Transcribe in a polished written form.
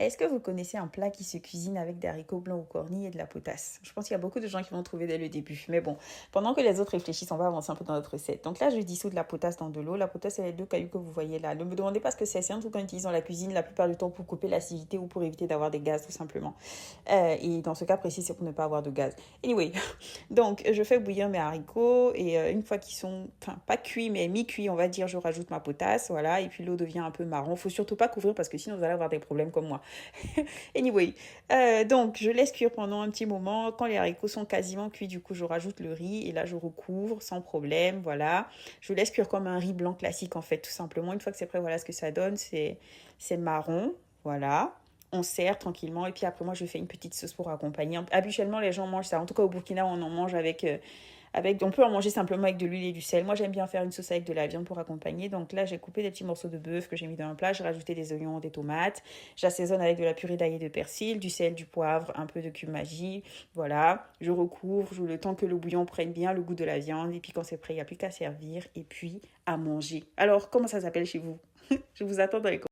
Est-ce que vous connaissez un plat qui se cuisine avec des haricots blancs ou cornus et de la potasse? Je pense qu'il y a beaucoup de gens qui vont trouver dès le début. Mais bon, pendant que les autres réfléchissent, on va avancer un peu dans notre recette. Donc là, je dissous de la potasse dans de l'eau. La potasse, c'est les deux cailloux que vous voyez là. Ne me demandez pas ce que c'est. C'est un truc qu'on utilise dans la cuisine la plupart du temps pour couper l'acidité ou pour éviter d'avoir des gaz, tout simplement. Et dans ce cas précis, c'est pour ne pas avoir de gaz. Anyway, donc je fais bouillir mes haricots et une fois qu'ils sont, enfin, pas cuits, mais mi-cuits, on va dire, je rajoute ma potasse. Voilà. Et puis l'eau devient un peu marron. Faut surtout pas couvrir parce que sinon vous allez avoir des problèmes comme moi. Anyway, donc je laisse cuire pendant un petit moment. Quand les haricots sont quasiment cuits, du coup, je rajoute le riz et là, je recouvre sans problème. Voilà. Je laisse cuire comme un riz blanc classique, en fait, tout simplement. Une fois que c'est prêt, voilà ce que ça donne. C'est marron. Voilà. On sert tranquillement et puis après moi je fais une petite sauce pour accompagner. Habituellement les gens mangent ça. En tout cas au Burkina on en mange on peut en manger simplement avec de l'huile et du sel. Moi, j'aime bien faire une sauce avec de la viande pour accompagner. Donc là, j'ai coupé des petits morceaux de bœuf que j'ai mis dans un plat. J'ai rajouté des oignons, des tomates. J'assaisonne avec de la purée d'ail et de persil, du sel, du poivre, un peu de cumin. Voilà. Je recouvre, le temps que le bouillon prenne bien le goût de la viande. Et puis quand c'est prêt, il n'y a plus qu'à servir et puis à manger. Alors, comment ça s'appelle chez vous? Je vous attends dans les commentaires.